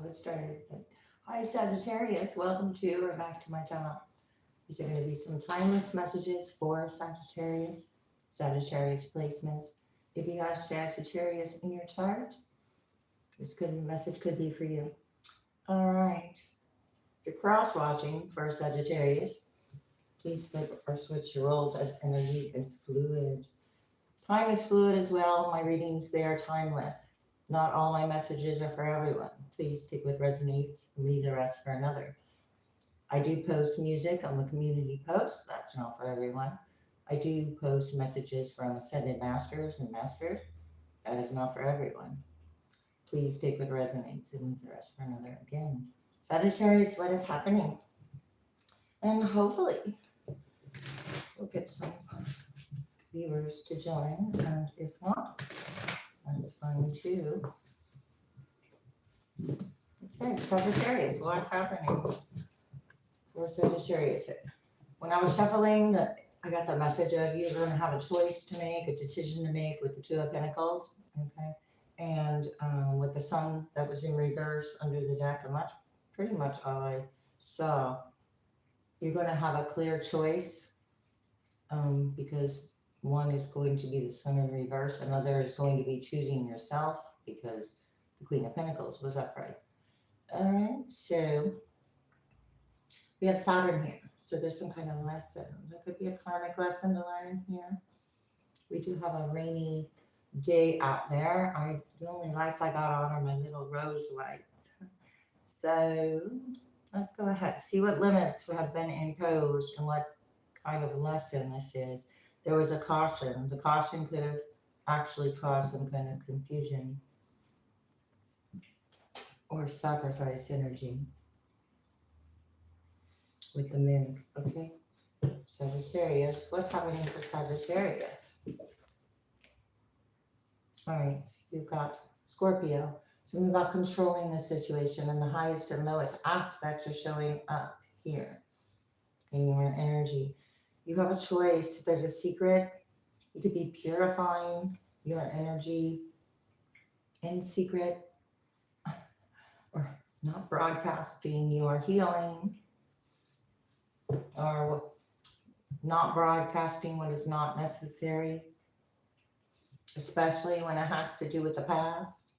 Let's start it. Hi, Sagittarius. Welcome to or back to my channel. These are going to be some timeless messages for Sagittarius, Sagittarius placements. If you have Sagittarius in your chart, message could be for you. All right. If you're cross watching for Sagittarius, please flip or switch your roles as energy is fluid. Time is fluid as well. My readings, they are timeless. Not all my messages are for everyone. Please take what resonates and leave the rest for another. I do post music on the community post. That's not for everyone. I do post messages from Ascended Masters and Masters. That is not for everyone. Please take what resonates and leave the rest for another. Again, Sagittarius, what is happening? And hopefully we'll get some viewers to join. And if not, that's fine too. Okay, Sagittarius, what's happening for Sagittarius? When I was shuffling, I got the message of you're going to have a choice to make, a decision to make with the Two of Pentacles, okay? And with the Sun that was in reverse under the deck, and that's pretty much all I saw. You're going to have a clear choice because one is going to be the Sun in reverse, another is going to be choosing yourself because the Queen of Pentacles was upright. All right, so we have Saturn here. So there's some kind of lesson. There could be a karmic lesson to learn here. We do have a rainy day out there. The only lights I got on are my little rose lights. So let's go ahead. See what limits have been imposed and what kind of lesson this is. There was a caution. The caution could have actually caused some kind of confusion or sacrifice energy with the Moon. Okay, Sagittarius, what's happening for Sagittarius? All right, you've got Scorpio. So we've got controlling the situation, and the highest and lowest aspects are showing up here in your energy. You have a choice. There's a secret. You could be purifying your energy in secret, or not broadcasting your healing, or not broadcasting what is not necessary, especially when it has to do with the past.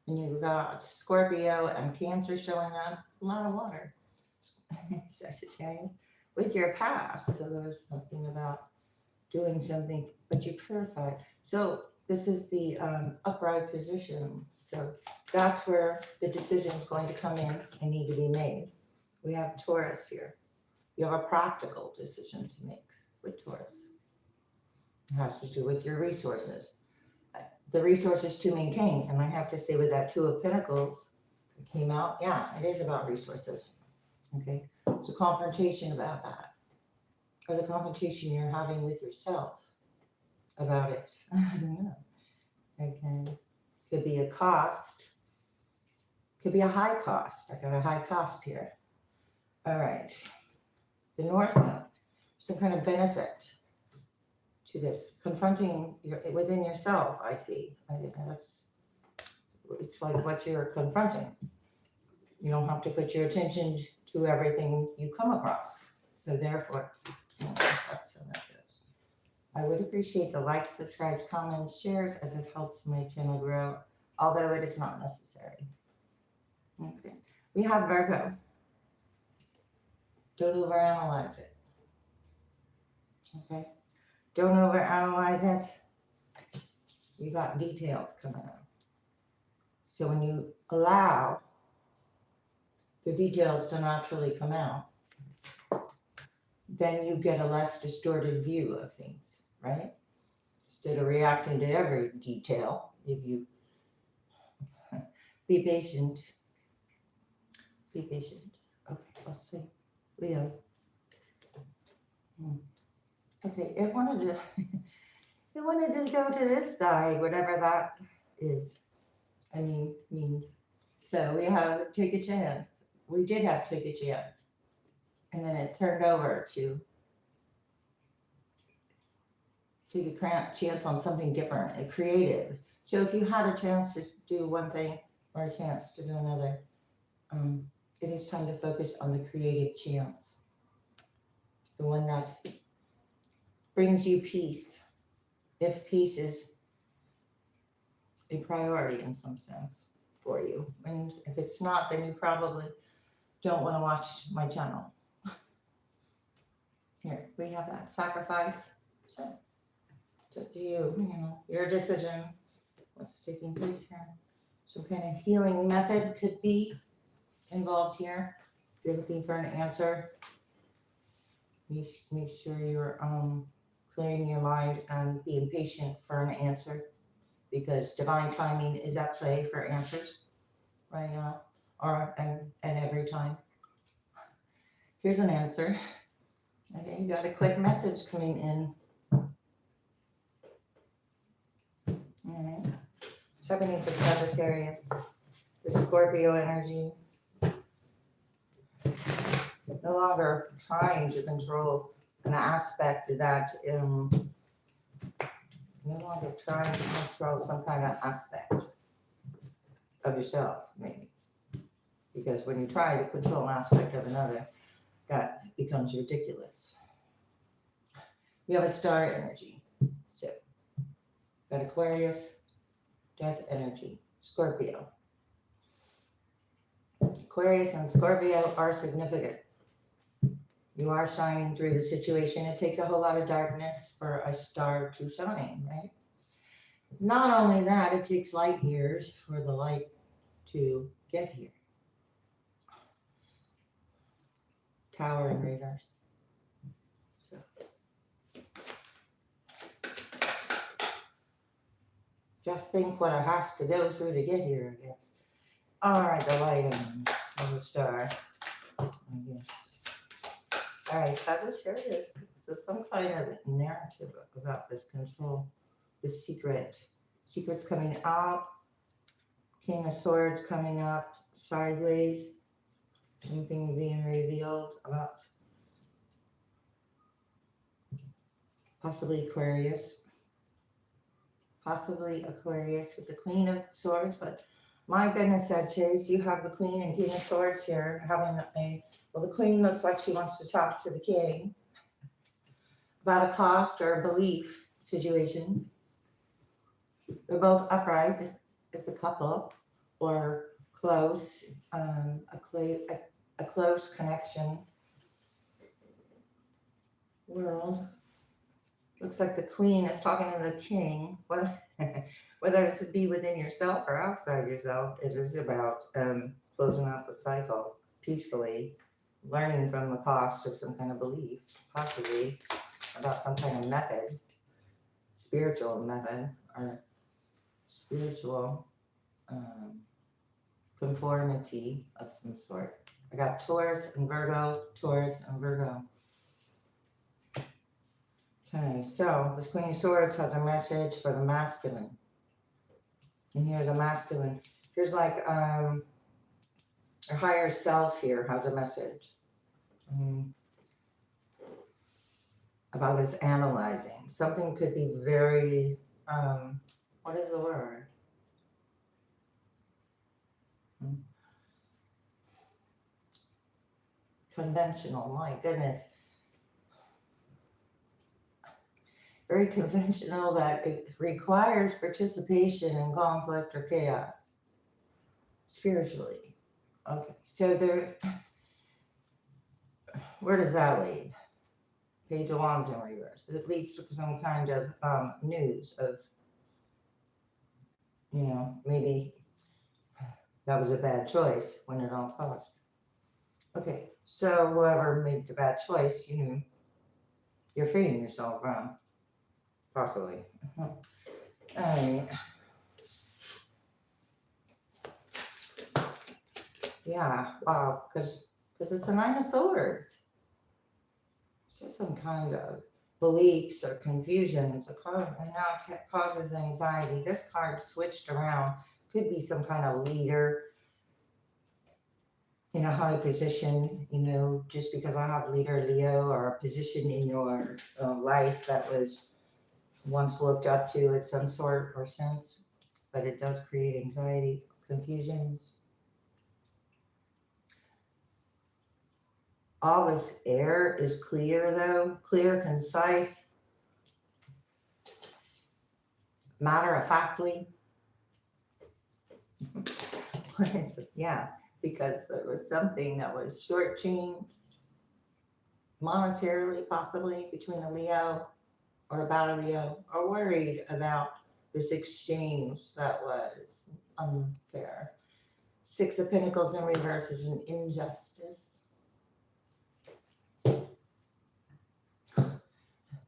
And you've got Scorpio and Cancer showing up, a lot of water, Sagittarius, with your past. So there's something about doing something, but you purify. So this is the upright position. So that's where the decision is going to come in and need to be made. We have Taurus here. You have a practical decision to make with Taurus. It has to do with your resources. The resources to maintain. And I have to say with that Two of Pentacles, it came out, yeah, it is about resources. Okay, so confrontation about that. Or the confrontation you're having with yourself about it. I don't know. Okay, could be a cost. Could be a high cost. I got a high cost here. All right. The North Node, some kind of benefit to this. Confronting within yourself, I see. It's like what you're confronting. You don't have to put your attention to everything you come across. So therefore, that's how that goes. I would appreciate the likes, subscribes, comments, shares, as it helps my channel grow, although it is not necessary. Okay. We have Virgo. Don't overanalyze it. Okay. Don't overanalyze it. You got details coming up. So when you allow the details to naturally come out, then you get a less distorted view of things, right? Instead of reacting to every detail, if you be patient. Be patient. Okay, let's see. Leo. Okay, it wanted to go to this side, whatever that is. Means. So we have take a chance. We did have take a chance. And then it turned over to take a chance on something different and creative. So if you had a chance to do one thing or a chance to do another, it is time to focus on the creative chance, the one that brings you peace. If peace is a priority in some sense for you, and if it's not, then you probably don't want to watch my channel. Here, we have that sacrifice. So, it's up to you, your decision. What's taking place here? Some kind of healing method could be involved here. If you're looking for an answer, make sure you're clearing your mind and being patient for an answer, because divine timing is at play for answers right now, or and every time. Here's an answer. Okay, you got a quick message coming in. All right. Checking in for Sagittarius, the Scorpio energy. No longer trying to control an aspect that, no longer trying to control some kind of aspect of yourself, maybe. Because when you try to control an aspect of another, that becomes ridiculous. We have a star energy. So, got Aquarius, death energy, Scorpio. Aquarius and Scorpio are significant. You are shining through the situation. It takes a whole lot of darkness for a star to shine, right? Not only that, it takes light years for the light to get here. Tower and radars. So. Just think what it has to go through to get here, I guess. All right, the lighting of the star, I guess. All right, Sagittarius, this is some kind of narrative about this control, this secret's coming out, King of Swords coming up sideways, something being revealed about possibly Aquarius with the Queen of Swords, but my goodness, Sagittarius, you have the Queen and King of Swords here having well, the Queen looks like she wants to talk to the King about a cost or a belief situation. They're both upright. This is a couple or close, a close connection world. Looks like the Queen is talking to the King. Whether this would be within yourself or outside yourself, it is about closing out the cycle peacefully, learning from the cost of some kind of belief, possibly about some kind of method, spiritual method, or spiritual conformity of some sort. I got Taurus and Virgo. Okay, so this Queen of Swords has a message for the masculine. And here's a masculine. Here's like your higher self here has a message about this analyzing. Something could be very, what is the word? Conventional, my goodness. Very conventional, that it requires participation in conflict or chaos spiritually. Okay, so where does that lead? Page of Wands in reverse. It leads to some kind of news of, maybe that was a bad choice when it all cost. Okay, so whoever made the bad choice, you're freeing yourself from. Possibly. All right. Yeah, wow, because it's a Nine of Swords. It's just some kind of beliefs or confusions, and now it causes anxiety. This card switched around. Could be some kind of leader in a high position, just because I have leader Leo, or a position in your life that was once looked up to in some sort or sense, but it does create anxiety, confusions. All this air is clear though, clear, concise, matter of factly. Yeah, because there was something that was shortchanged monetarily, possibly between a Leo or about a Leo, or worried about this exchange that was unfair. Six of Pentacles in reverse is an injustice.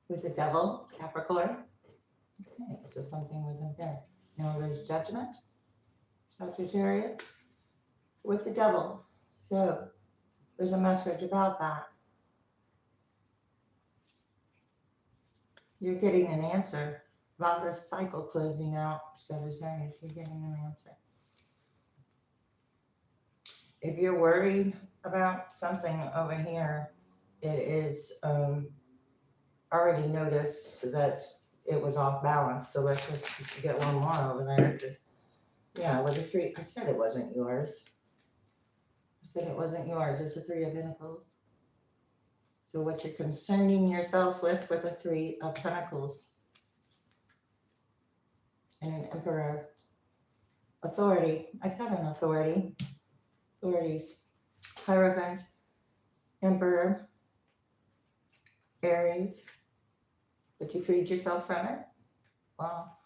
With the Devil, Capricorn. Okay, so something was unfair. Now there's Judgment, Sagittarius, with the Devil. So there's a message about that. You're getting an answer about this cycle closing out, Sagittarius. You're getting an answer. If you're worried about something over here, it is already noticed that it was off balance. So let's just get one more over there. Yeah, with the three, I said it wasn't yours. I said it wasn't yours. It's a Three of Pentacles. So what you're concerning yourself with a Three of Pentacles. And an Emperor. Authority. I said an authority. Authorities. Hierophant. Emperor. Aries. But you freed yourself from it. Wow.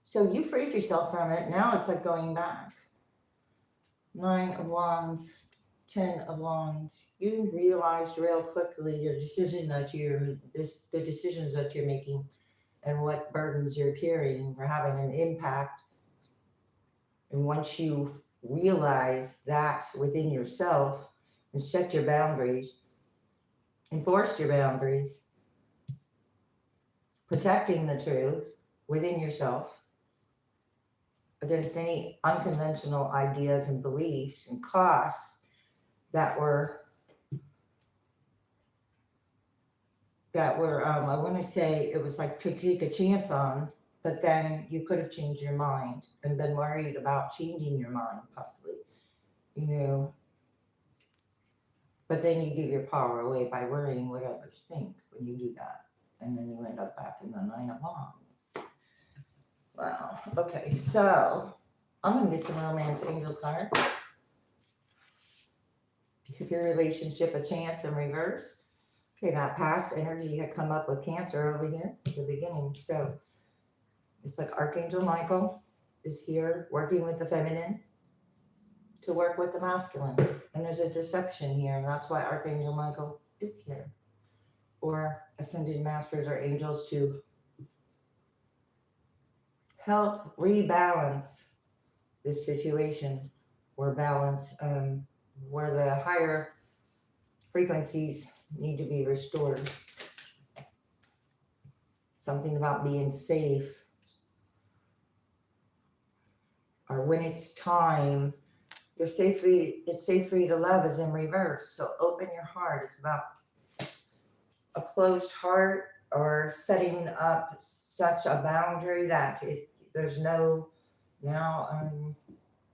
So you freed yourself from it. Now it's like going back. Nine of Wands. 10 of Wands. You realized real quickly the decisions that you're making and what burdens you're carrying were having an impact. And once you realize that within yourself and set your boundaries, enforced your boundaries, protecting the truth within yourself against any unconventional ideas and beliefs and costs that were I want to say it was like to take a chance on, but then you could have changed your mind and been worried about changing your mind possibly, but then you give your power away by worrying what others think when you do that, and then you end up back in the Nine of Wands. Wow. Okay, so I'm going to get some romance angel cards. Give your relationship a chance in reverse. Okay, that past energy had come up with Cancer over here at the beginning. So it's like Archangel Michael is here working with the feminine to work with the masculine. And there's a deception here, and that's why Archangel Michael is here. Or ascended masters or angels to help rebalance this situation, or balance where the higher frequencies need to be restored. Something about being safe, or when it's time. It's safe for you to love is in reverse. So open your heart. It's about a closed heart, or setting up such a boundary that there's no now.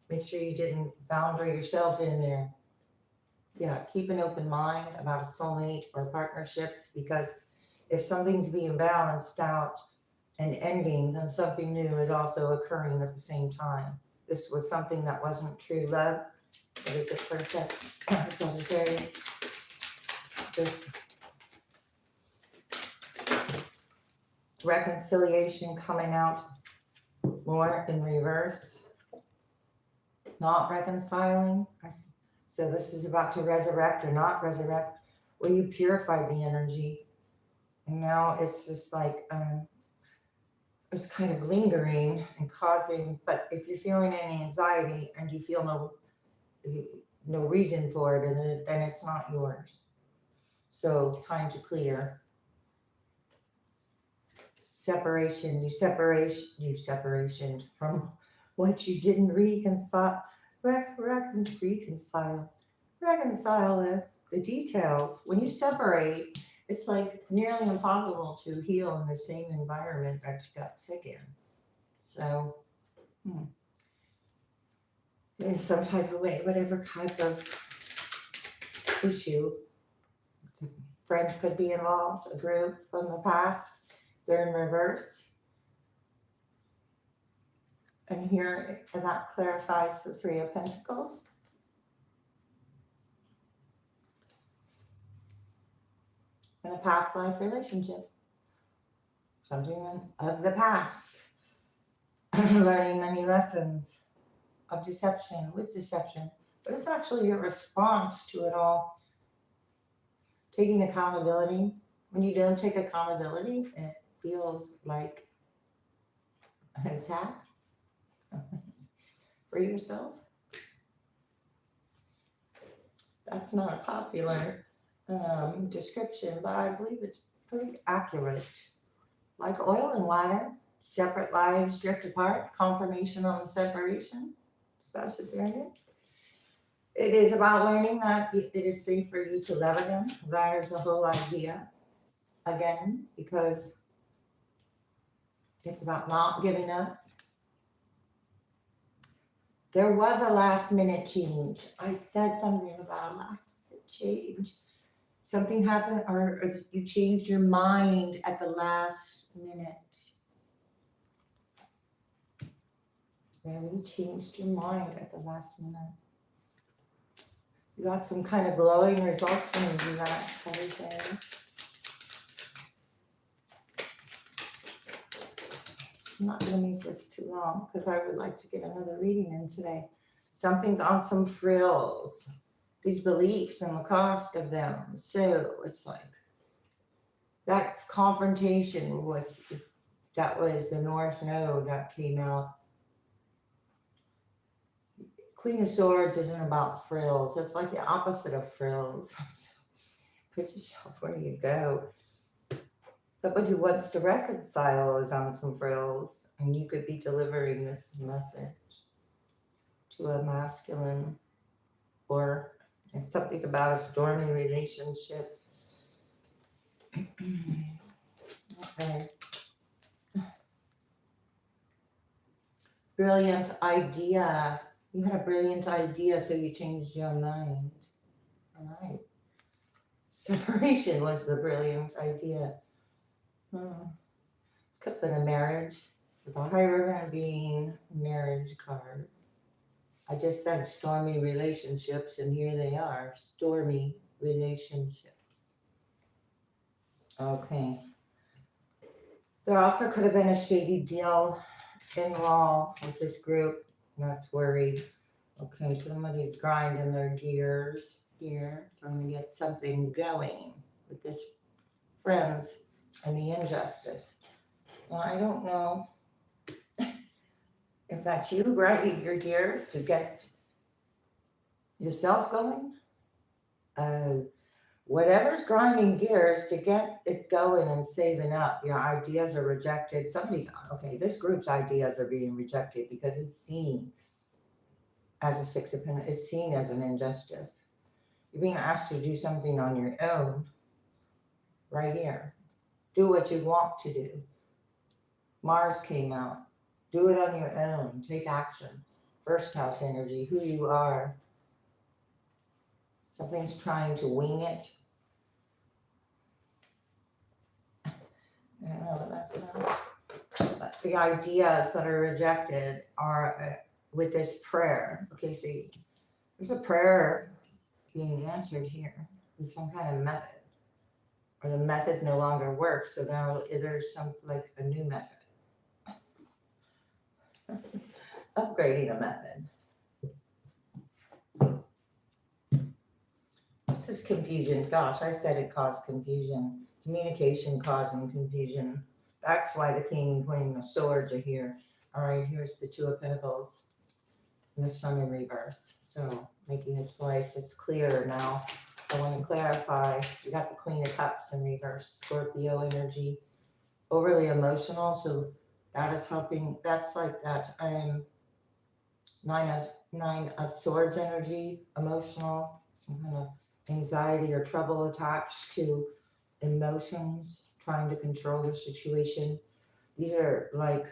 Make sure you didn't boundary yourself in there. Yeah, keep an open mind about a soulmate or partnerships, because if something's being balanced out and ending, then something new is also occurring at the same time. This was something that wasn't true love. What is it for Sagittarius? This reconciliation coming out more in reverse. Not reconciling. So this is about to resurrect or not resurrect, where you purified the energy. And now it's just like, it's kind of lingering and causing, but if you're feeling any anxiety and you feel no reason for it, and then it's not yours. So time to clear. Separation, you separation from what you didn't reconcile the details. When you separate, it's like nearly impossible to heal in the same environment that you got sick in. So, in some type of way, whatever type of issue Friends could be involved, a group from the past. They're in reverse. And here that clarifies the Three of Pentacles. In a past life relationship. Something of the past. Learning many lessons of deception with deception. But it's actually your response to it all. Taking accountability. When you don't take accountability, it feels like an attack for yourself. That's not a popular description, but I believe it's pretty accurate. Like oil and water, separate lives drift apart, confirmation on the separation. Sagittarius. It is about learning that it is safe for you to love again. That is the whole idea. Again, because it's about not giving up. There was a last minute change. I said something about a last minute change. Something happened, or you changed your mind at the last minute. Really changed your mind at the last minute. You got some kind of glowing results when you do that, Sagittarius. I'm not going to make this too long because I would like to get another reading in today. Something's on some frills. These beliefs and the cost of them. So it's like that confrontation was the North Node that came out. Queen of Swords isn't about frills. It's like the opposite of frills. So put yourself where you go. Somebody who wants to reconcile is on some frills, and you could be delivering this message to a masculine, or it's something about a stormy relationship. Okay. Brilliant idea. You had a brilliant idea, so you changed your mind. All right. Separation was the brilliant idea. This could have been a marriage with a Hierophant being marriage card. I just said stormy relationships, and here they are, stormy relationships. Okay. There also could have been a shady deal in law with this group. That's worried. Okay, somebody's grinding their gears here, trying to get something going with this friends and the injustice. Well, I don't know if that's you grinding your gears to get yourself going. Whatever's grinding gears to get it going and saving up, your ideas are rejected. This group's ideas are being rejected because it's seen as a Six of Pentacles. It's seen as an injustice. You're being asked to do something on your own right here. Do what you want to do. Mars came out. Do it on your own. Take action. First house energy, who you are. Something's trying to wing it. I don't know what that's about. But the ideas that are rejected are with this prayer. Okay, so there's a prayer being answered here with some kind of method. Or the method no longer works, so now there's like a new method. Upgrading a method. This is confusion. Gosh, I said it caused confusion. Communication causing confusion. That's why the King and Queen of Swords are here. All right, here's the Two of Pentacles and the Sun in reverse. So making a choice. It's clearer now. I want to clarify. You got the Queen of Cups in reverse. Scorpio energy. Overly emotional. So that is helping. That's like that. Nine of Swords energy. Emotional. Some kind of anxiety or trouble attached to emotions, trying to control the situation. These are like,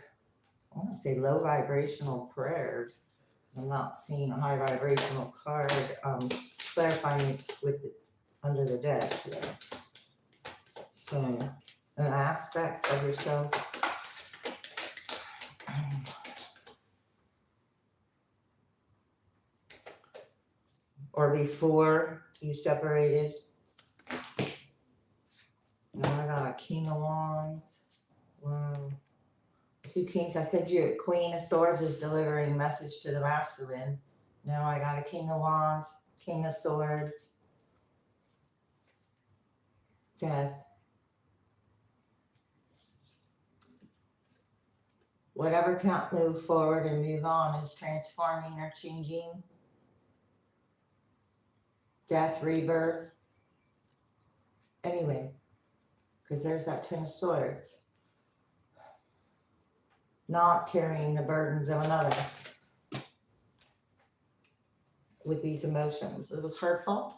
I want to say low vibrational prayers. I'm not seeing a high vibrational card. Clarifying it with under the deck here. So, an aspect of yourself. Or before you separated. Now I got a King of Wands. Wow. 2 Kings. I said your Queen of Swords is delivering message to the masculine. Now I got a King of Wands, King of Swords, Death. Whatever can't move forward and move on is transforming or changing. Death, rebirth. Anyway, because there's that 10 of Swords. Not carrying the burdens of another with these emotions. It was hurtful.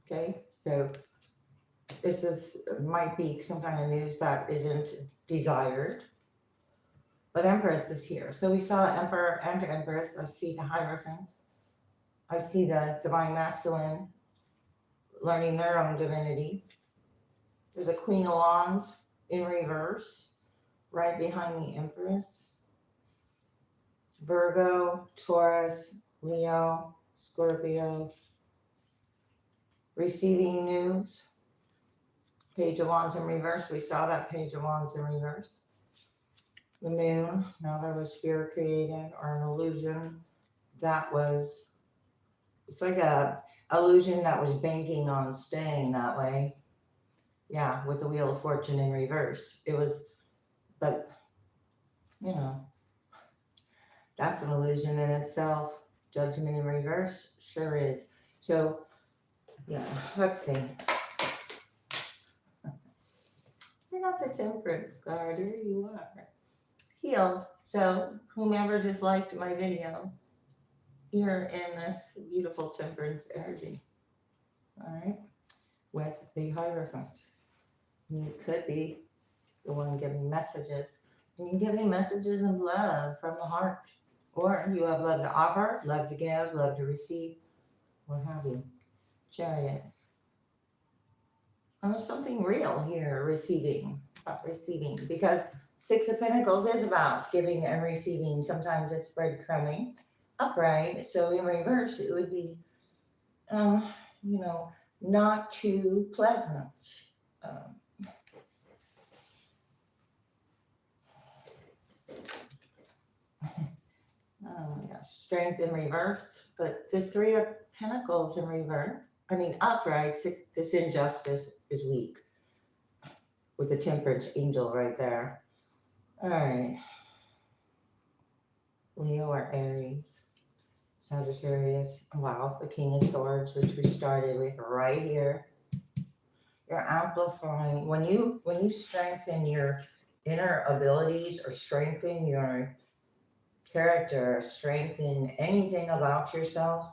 Okay, so this might be some kind of news that isn't desired. But Empress is here. So we saw Emperor and Empress. I see the Hierophant. I see the Divine Masculine learning their own divinity. There's a Queen of Wands in reverse, right behind the Empress. Virgo, Taurus, Leo, Scorpio. Receiving news. Page of Wands in reverse. We saw that Page of Wands in reverse. The Moon. Now there was fear created or an illusion that was, it's like a illusion that was banking on staying that way. Yeah, with the Wheel of Fortune in reverse. It was, but, you know, that's an illusion in itself. Judgment in reverse sure is. So, yeah, let's see. I got the Temperance card. Here you are. Healed. So, whomever just liked my video, you're in this beautiful Temperance energy. All right, with the Hierophant. You could be the one giving messages. And you're giving messages of love from the heart. Or you have love to offer, love to give, love to receive, what have you. Chariot. And there's something real here, receiving, about receiving. Because 6 of Pentacles is about giving and receiving. Sometimes it's breadcrumbing. Upright, so in reverse, it would be, you know, not too pleasant. Oh my gosh, Strength in reverse, but this 3 of Pentacles in reverse. I mean, upright, this injustice is weak. With the Temperance angel right there. All right. Leo or Aries. Sagittarius. Wow, the King of Swords, which we started with right here. You're amplifying. When you strengthen your inner abilities or strengthen your character, strengthen anything about yourself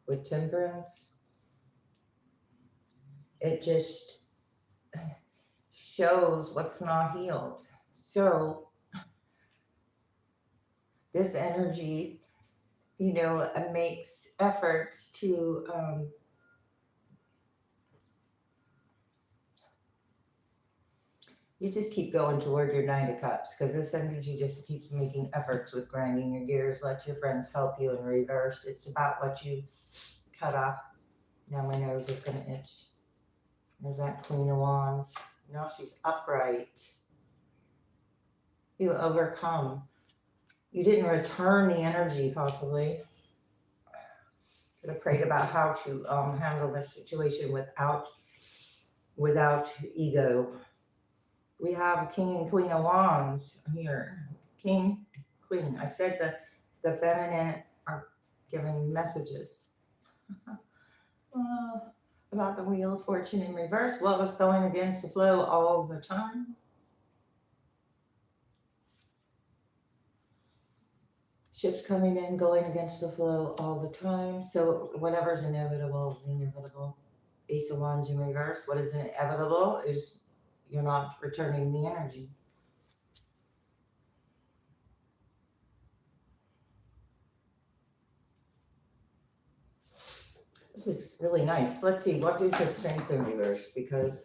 with Temperance, it just shows what's not healed. So this energy, you know, makes efforts to you just keep going toward your 9 of Cups, because this energy just keeps making efforts with grinding your gears. Let your friends help you in reverse. It's about what you cut off. Now my nose is going to itch. There's that Queen of Wands. Now she's upright. You overcome. You didn't return the energy, possibly. Could have prayed about how to handle this situation without ego. We have King and Queen of Wands here. King, Queen. I said the feminine are giving messages. About the Wheel of Fortune in reverse. What was going against the flow all the time? Ships coming in, going against the flow all the time. So whatever's inevitable is inevitable. Ace of Wands in reverse. What is inevitable is you're not returning the energy. This is really nice. Let's see, what is the strength in reverse? Because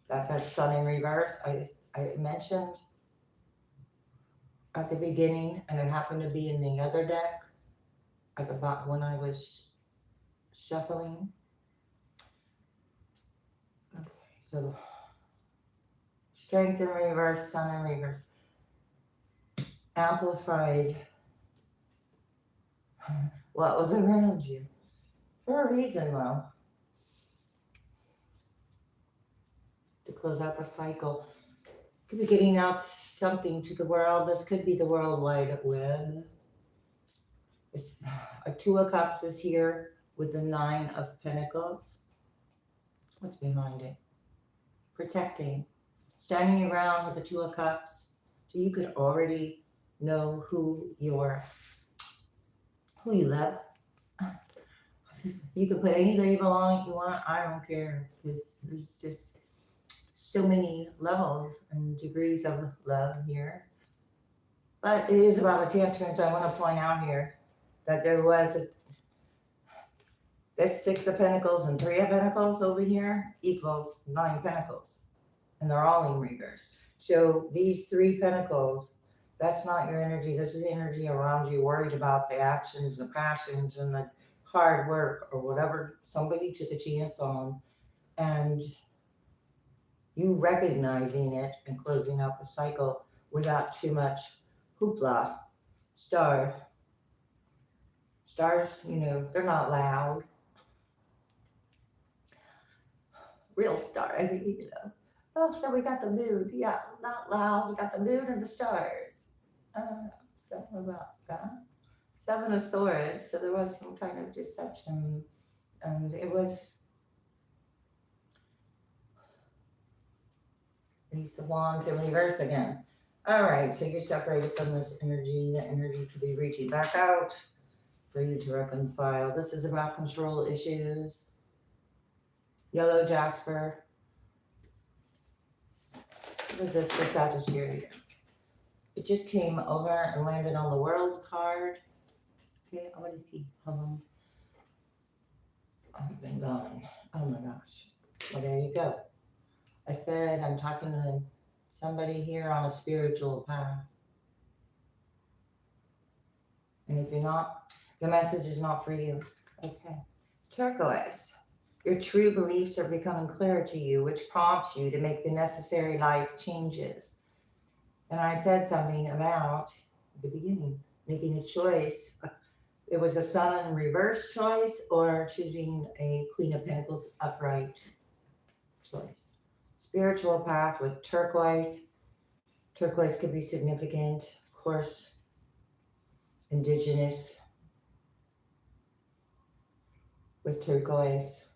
that's that sun in reverse. I mentioned at the beginning, and it happened to be in the other deck at the bottom when I was shuffling. Okay, so strength in reverse, sun in reverse. Amplified what was around you. For a reason, though. To close out the cycle. Could be getting out something to the world. This could be the World Wide Web. It's a Two of Cups is here with the Nine of Pentacles. What's behind it? Protecting. Standing your ground with the Two of Cups. So you could already know who you love. You can put any label on it you want. I don't care, because there's just so many levels and degrees of love here. But it is about attachment, so I want to point out here that there was this Six of Pentacles and Three of Pentacles over here equals Nine Pentacles. And they're all in reverse. So these Three Pentacles, that's not your energy. This is energy around you, worried about the actions, the passions, and the hard work or whatever somebody took a chance on. And you recognizing it and closing out the cycle without too much hoopla. Stars, you know, they're not loud. Real star, I mean, you know. Oh, so we got the moon. Yeah, not loud. We got the moon and the stars. Something about that. Seven of Swords. So there was some kind of deception. And it was Ace of Wands in reverse again. All right, so you're separated from this energy. The energy could be reaching back out for you to reconcile. This is about control issues. Yellow Jasper. What is this for Sagittarius? It just came over and landed on the World card. Okay, I want to see. Hold on. I've been gone. Oh my gosh. Well, there you go. I said I'm talking to somebody here on a spiritual path. And if you're not, the message is not for you. Okay. Turquoise. Your true beliefs are becoming clearer to you, which prompts you to make the necessary life changes. And I said something about, at the beginning, making a choice. It was a Sun in reverse choice or choosing a Queen of Pentacles upright choice. Spiritual path with turquoise. Turquoise could be significant, of course, indigenous with turquoise.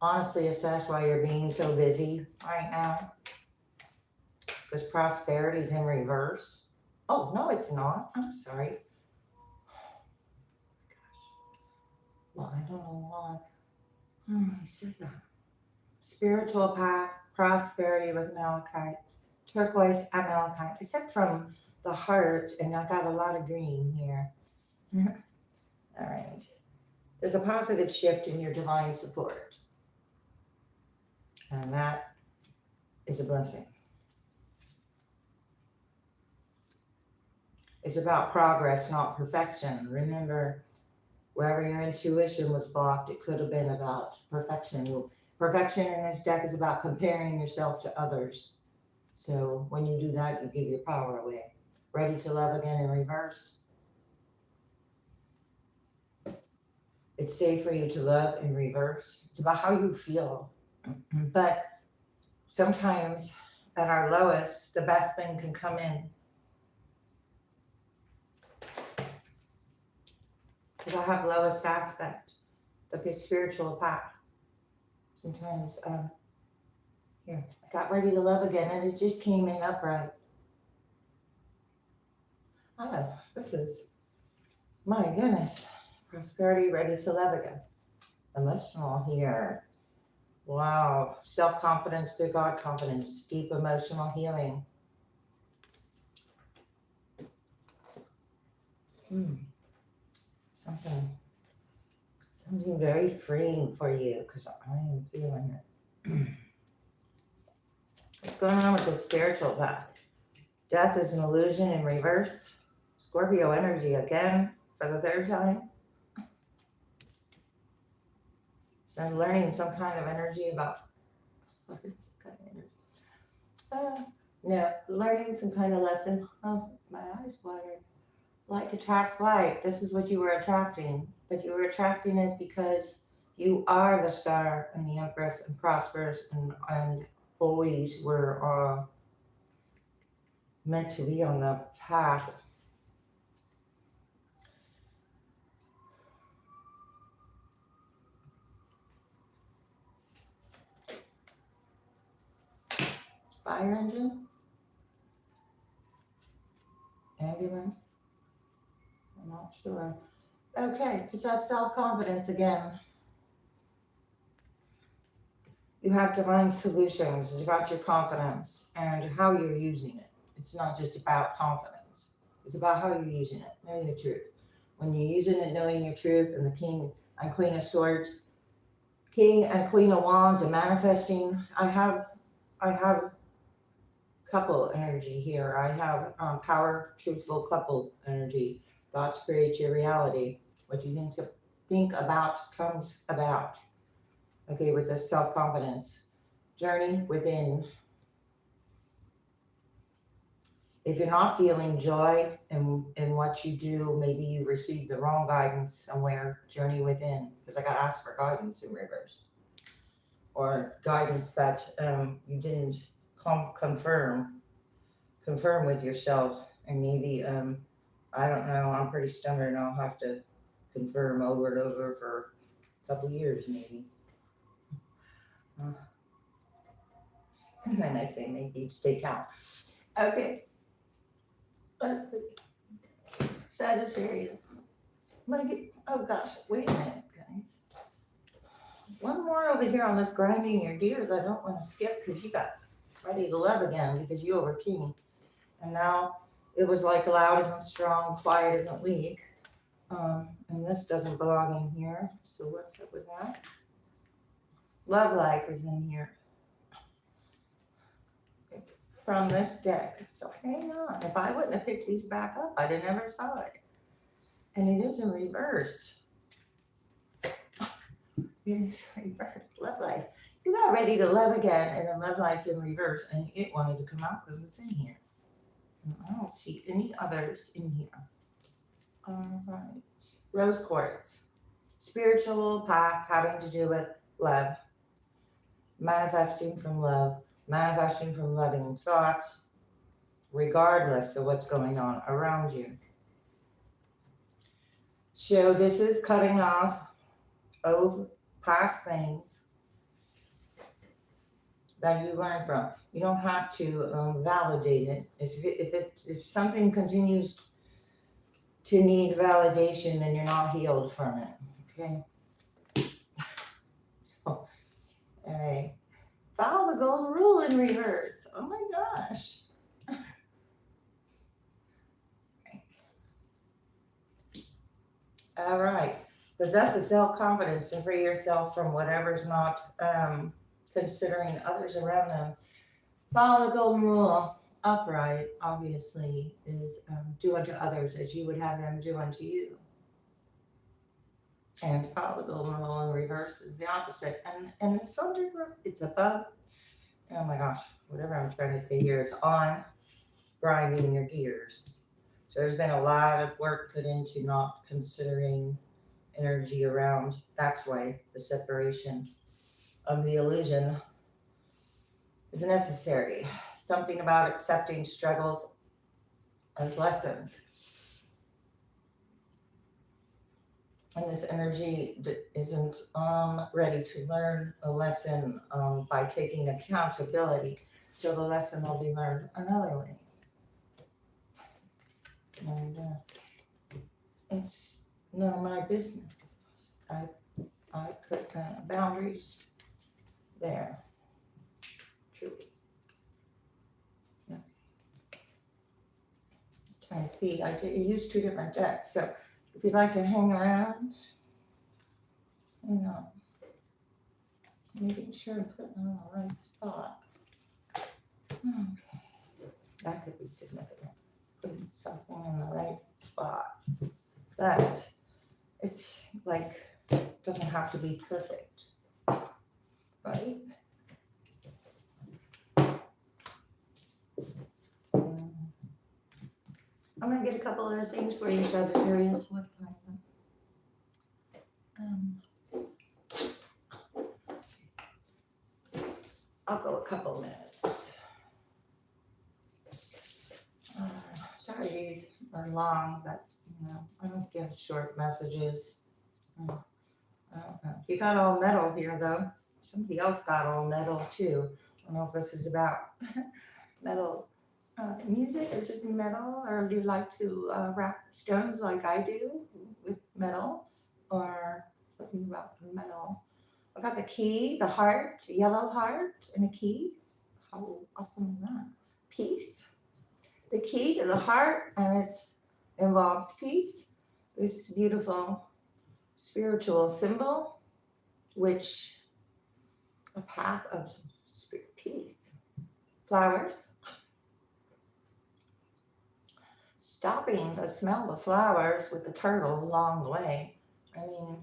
Honestly, assess why you're being so busy right now. Because prosperity is in reverse. Oh, no, it's not. I'm sorry. Well, I don't know why. I said that. Spiritual path, prosperity with malachite. Turquoise and malachite. I said from the heart, and I got a lot of green here. All right. There's a positive shift in your divine support. And that is a blessing. It's about progress, not perfection. Remember, wherever your intuition was blocked, it could have been about perfection. Perfection in this deck is about comparing yourself to others. So when you do that, you give your power away. Ready to love again in reverse. It's safe for you to love in reverse. It's about how you feel. But sometimes at our lowest, the best thing can come in. Because I have lowest aspect, the spiritual path. Sometimes, here, I got ready to love again, and it just came in upright. Oh, this is, my goodness, prosperity, ready to love again. Emotional here. Wow, self-confidence through God confidence, deep emotional healing. Something Something very freeing for you, because I am feeling it. What's going on with the spiritual path? Death is an illusion in reverse. Scorpio energy again for the third time. So I'm learning some kind of energy about, no, learning some kind of lesson. Oh, my eyes watered. Like attracts like. This is what you were attracting, but you were attracting it because you are the star and the empress and prosperous and always were meant to be on the path. Fire engine, ambulance. I'm not sure. Okay, possess self-confidence again. You have divine solutions. It's about your confidence and how you're using it. It's not just about confidence. It's about how you're using it, knowing your truth. When you're using it, knowing your truth, and the King and Queen of Swords, King and Queen of Wands, and manifesting. I have couple energy here. I have power, truthful couple energy. Thoughts create your reality. What you think about comes about. Okay, with this self-confidence. Journey within. If you're not feeling joy in what you do, maybe you received the wrong guidance somewhere. Journey within, because I got asked for guidance in reverse, or guidance that you didn't confirm with yourself, and maybe I don't know. I'm pretty stubborn. I'll have to confirm over and over for a couple years, maybe. And then I say make each day count. Okay. Let's see. Sagittarius. I'm gonna get, oh gosh, wait a minute, guys. One more over here on this grinding your gears. I don't want to skip because you got ready to love again because you were king. And now it was like loud isn't strong, quiet isn't weak. And this doesn't belong in here. So what's up with that? Love life is in here. From this deck. So hang on. If I wouldn't have picked these back up, I'd have never saw it. And it is in reverse. It is reversed. Love life. You got ready to love again, and then love life in reverse, and it wanted to come out because it's in here. And I don't see any others in here. All right. Rose quartz. Spiritual path having to do with love. Manifesting from love. Manifesting from loving thoughts, regardless of what's going on around you. So this is cutting off old past things that you learn from. You don't have to validate it. If something continues to need validation, then you're not healed from it. Okay. So, all right. Follow the golden rule in reverse. Oh my gosh. All right. Possess the self-confidence to free yourself from whatever's not considering others around them. Follow the golden rule. Upright, obviously, is do unto others as you would have them do unto you. And follow the golden rule in reverse is the opposite. And it's under, it's above. Oh my gosh, whatever I'm trying to say here, it's on grinding your gears. So there's been a lot of work put into not considering energy around. That's why the separation of the illusion is necessary. Something about accepting struggles as lessons. And this energy isn't ready to learn a lesson by taking accountability. So the lesson will be learned another way. And it's none of my business. I put boundaries there. Truly. Yeah. Trying to see, I used two different decks. So if you'd like to hang around, You know, making sure I'm putting it on the right spot. Okay, that could be significant. Putting something in the right spot. But it's like, doesn't have to be perfect, right? I'm gonna get a couple other things for you, Sagittarius. What time? I'll go a couple minutes. Sorry, these are long, but you know, I don't give short messages. I don't know. You got all metal here, though. Somebody else got all metal too. I don't know if this is about metal music or just metal, or do you like to wrap stones like I do with metal, or something about metal. I got the key, the heart, yellow heart, and a key. How awesome is that? Peace. The key to the heart, and it involves peace. This beautiful spiritual symbol, which a path of peace. Flowers. Stopping to smell the flowers with the turtle along the way. I mean,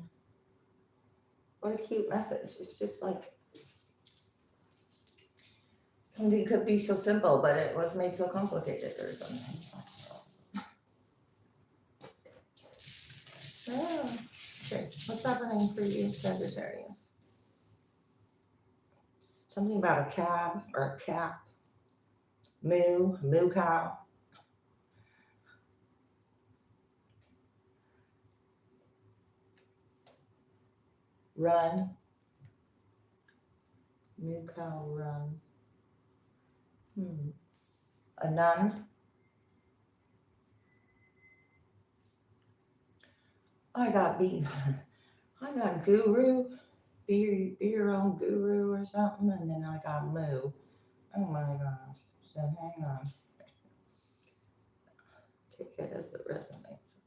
what a cute message. It's just like something could be so simple, but it was made so complicated or something. Oh, okay. What's happening for you, Sagittarius? Something about a cab or a cap. Moo cow. Run. Moo cow, run. A nun. I got guru. Be your own guru or something, and then I got moo. Oh my gosh. So hang on. Take it as it resonates.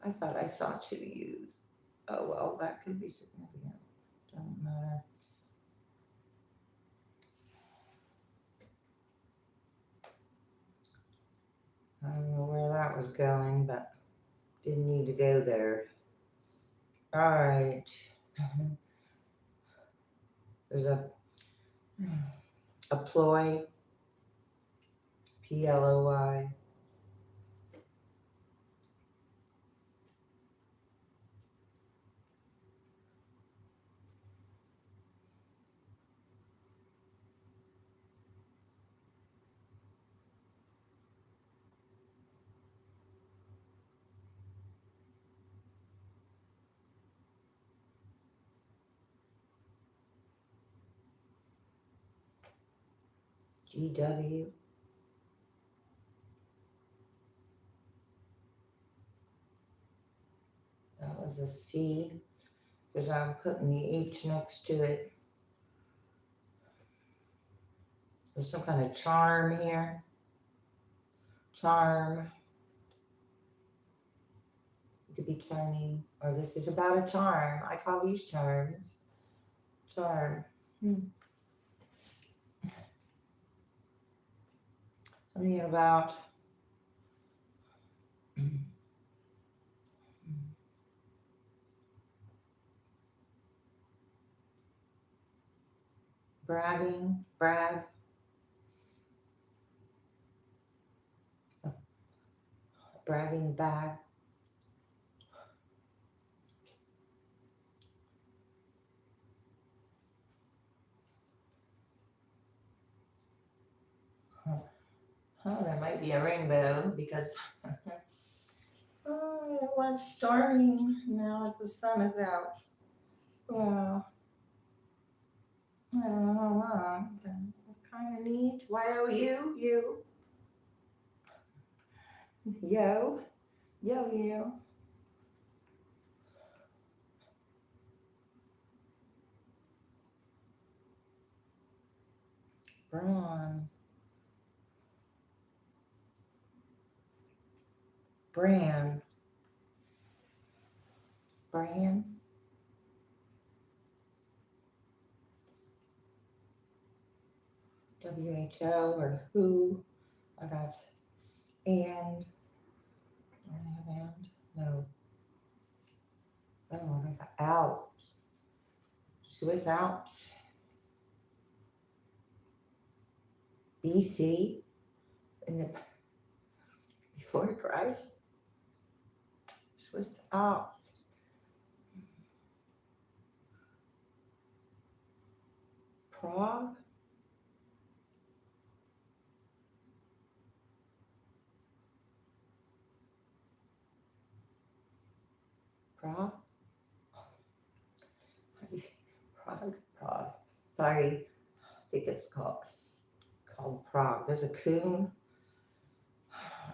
I thought I saw two U's. Oh well, that could be significant. Doesn't matter. I don't know where that was going, but didn't need to go there. All right. There's a ploy. Ploy. GW. That was a C, because I'm putting the H next to it. There's some kind of charm here. Charm. It could be charming, or this is about a charm. I call these charms. Charm. Something about bragging, brag. Bragging bag. Oh, there might be a rainbow because oh, it was storming. Now the sun is out. Wow. I don't know how long. That's kind of neat. Y-O-U, you. Yo. Yo. Brawn. Brand. Fran. WHO or who. I got and. Do I have and? No. Oh, I got the Alps. Swiss Alps. BC. In the before Christ. Swiss Alps. Prague. Prague. Prague. Sorry, I think it's called Prague. There's a coon,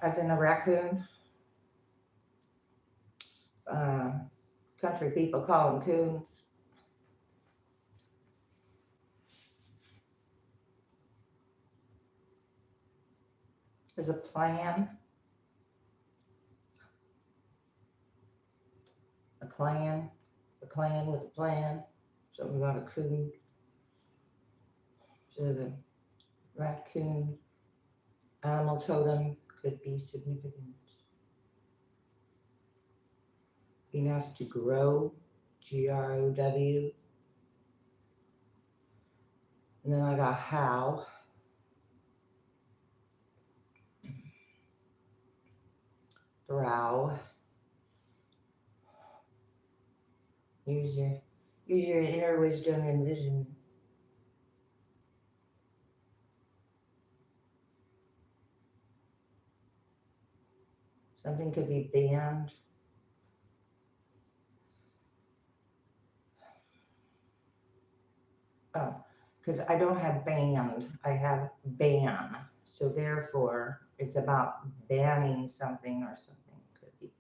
as in a raccoon. Country people call them coons. There's a plan. A clan with a plan. Something about a coon. So the raccoon animal totem could be significant. Being asked to grow, GROW. And then I got how. Throw. Use your inner wisdom and vision. Something could be banned. Oh, because I don't have banned, I have ban. So therefore, it's about banning something or something could be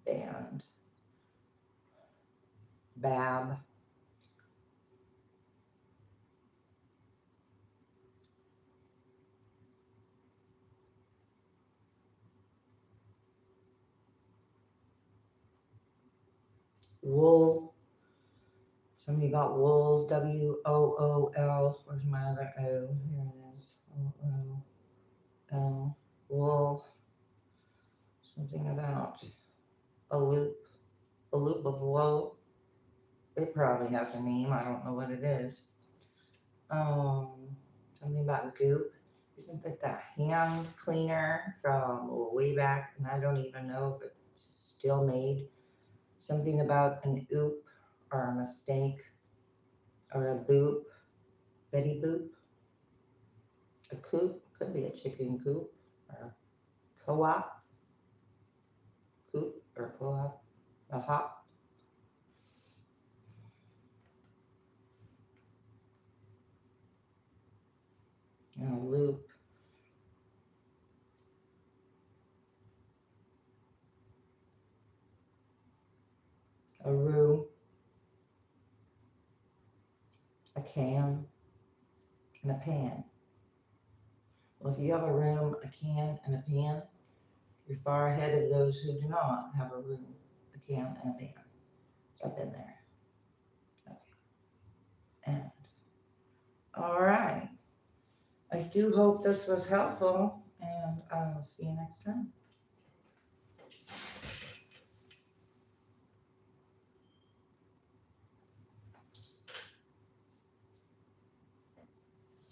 banned. Bab. Wool. Something about wolves. WOOL. Where's my other O? Here it is. OOL. Wool. Something about a loop. A loop of wool. It probably has a name. I don't know what it is. Something about goop. Isn't that the hand cleaner from way back? And I don't even know if it's still made. Something about an oop or a mistake or a boop. Betty boop. A coop. Could be a chicken coop or co-op. Coop or co-op. A hop. And a loop. A room. A can. And a pan. Well, if you have a room, a can, and a pan, you're far ahead of those who do not have a room, a can, and a pan. So I've been there. Okay. And all right. I do hope this was helpful, and I'll see you next time.